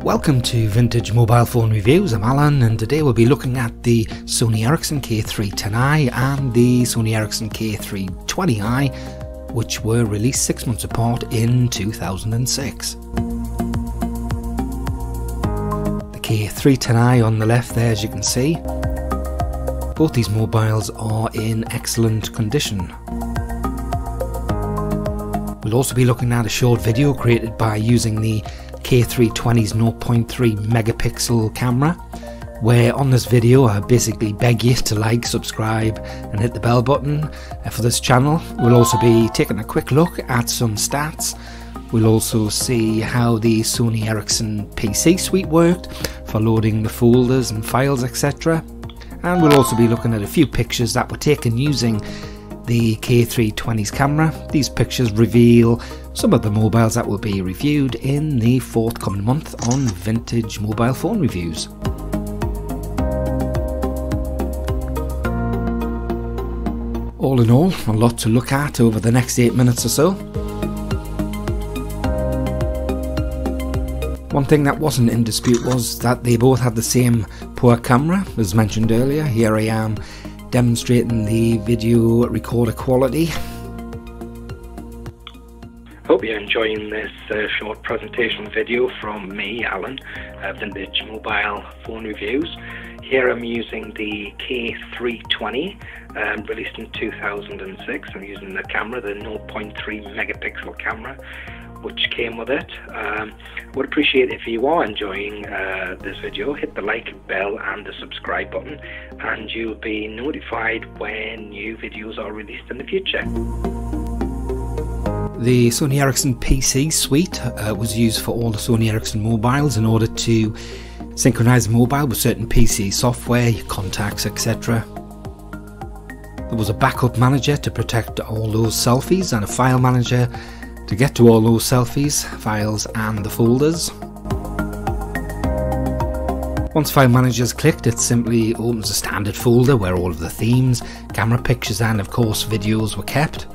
Welcome to Vintage Mobile Phone Reviews. I'm Alan, and today we'll be looking at the Sony Ericsson K310i and the Sony Ericsson K320i, which were released 6 months apart in 2006. The K310i on the left there, as you can see. Both these mobiles are in excellent condition. We'll also be looking at a short video created by using the K320's 0.3 megapixel camera, where on this video I basically beg you to like, subscribe and hit the bell button for this channel. We'll also be taking a quick look at some stats. We'll also see how the Sony Ericsson PC Suite worked for loading the folders and files, etc. And we'll also be looking at a few pictures that were taken using the K320's camera. These pictures reveal some of the mobiles that will be reviewed in the forthcoming month on Vintage Mobile Phone Reviews. All in all, a lot to look at over the next 8 minutes or so. One thing that wasn't in dispute was that they both had the same poor camera, as mentioned earlier. Here I am demonstrating the video recorder quality. Hope you're enjoying this short presentation video from me, Alan, Vintage Mobile Phone Reviews. Here I'm using the K320, released in 2006. I'm using the camera, the 0.3 megapixel camera, which came with it. Would appreciate if you are enjoying this video, hit the like bell and the subscribe button, and you'll be notified when new videos are released in the future. The Sony Ericsson PC Suite was used for all the Sony Ericsson mobiles in order to synchronise the mobile with certain PC software, contacts, etc. There was a backup manager to protect all those selfies and a file manager to get to all those selfies, files and the folders. Once File Manager is clicked, it simply opens a standard folder where all of the themes, camera pictures and of course videos were kept.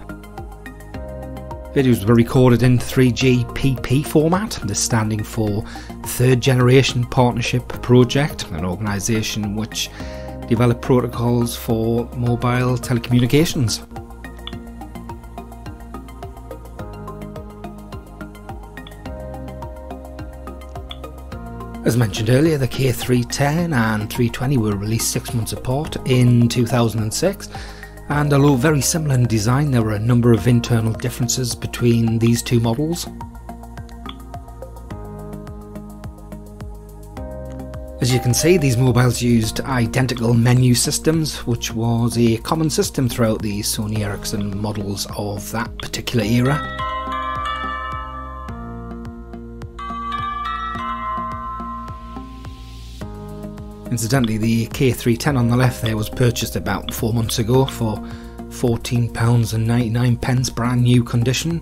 Videos were recorded in 3GPP format, this standing for Third Generation Partnership Project, an organisation which developed protocols for mobile telecommunications. As mentioned earlier, the K310 and 320 were released 6 months apart in 2006, and although very similar in design, there were a number of internal differences between these two models. As you can see, these mobiles used identical menu systems, which was a common system throughout the Sony Ericsson models of that particular era. Incidentally, the K310 on the left there was purchased about 4 months ago for £14.99, brand new condition.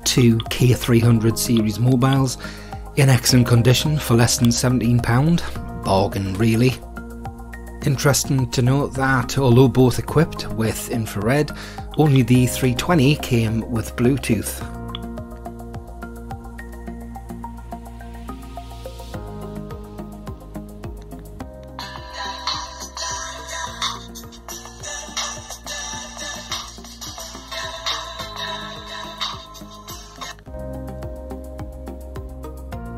Two K300 series mobiles in excellent condition for less than £17, bargain really. Interesting to note that although both equipped with infrared, only the 320 came with Bluetooth.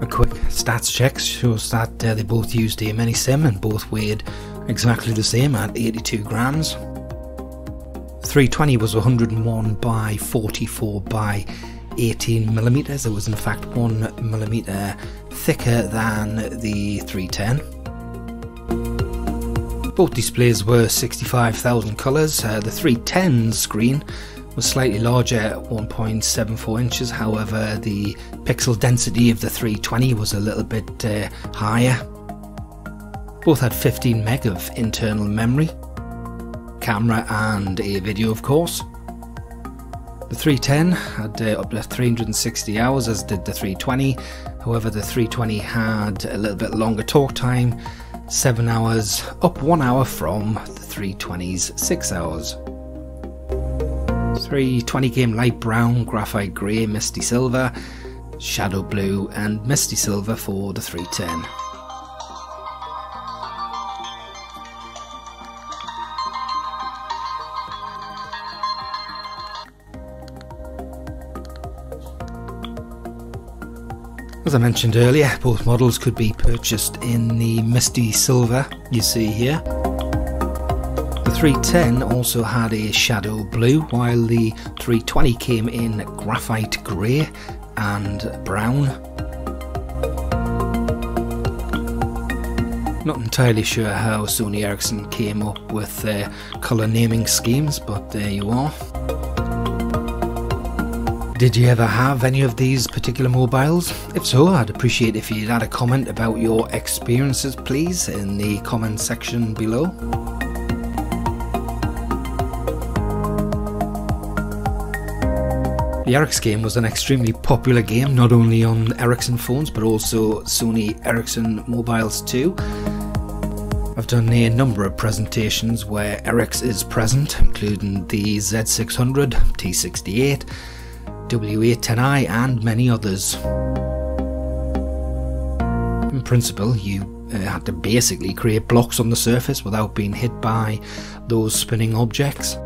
A quick stats check shows that they both used a mini SIM and both weighed exactly the same at 82 grams. 320 was 101 by 44 by 18 millimeters. It was in fact 1 millimeter thicker than the 310. Both displays were 65,000 colours. The 310's screen was slightly larger at 1.74 inches, however the pixel density of the 320 was a little bit higher. Both had 15 meg of internal memory, camera and a video of course. The 310 had up to 360 hours as did the 320, however the 320 had a little bit longer talk time, 7 hours, up 1 hour from the 320's 6 hours. 320 came light brown, graphite grey, misty silver, shadow blue and misty silver for the 310. As I mentioned earlier, both models could be purchased in the misty silver you see here. The 310 also had a shadow blue, while the 320 came in graphite grey and brown. Not entirely sure how Sony Ericsson came up with their colour naming schemes, but there you are. Did you ever have any of these particular mobiles? If so, I'd appreciate if you'd add a comment about your experiences, please, in the comment section below. The Erix game was an extremely popular game, not only on Ericsson phones but also Sony Ericsson mobiles too. I've done a number of presentations where Erix is present, including the Z600, T68, W810i and many others. In principle, you had to basically create blocks on the surface without being hit by those spinning objects.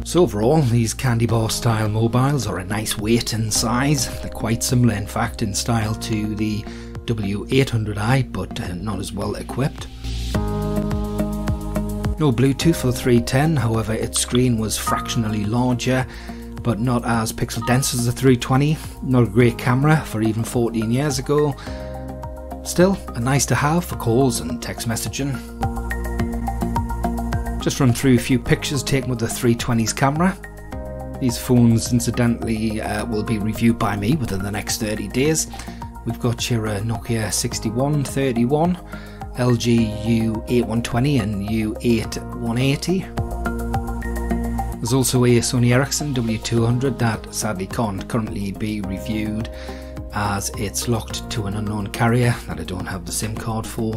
So overall, these candy bar style mobiles are a nice weight and size. They're quite similar in fact in style to the W800i, but not as well equipped. No Bluetooth for the 310, however its screen was fractionally larger but not as pixel dense as the 320. Not a great camera for even 14 years ago. Still, a nice to have for calls and text messaging. Just run through a few pictures taken with the 320's camera. These phones incidentally will be reviewed by me within the next 30 days. We've got your Nokia 6131, LG U8120 and U8180. There's also a Sony Ericsson W200 that sadly can't currently be reviewed as it's locked to an unknown carrier that I don't have the SIM card for.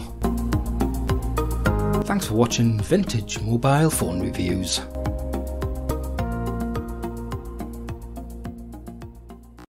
Thanks for watching Vintage Mobile Phone Reviews.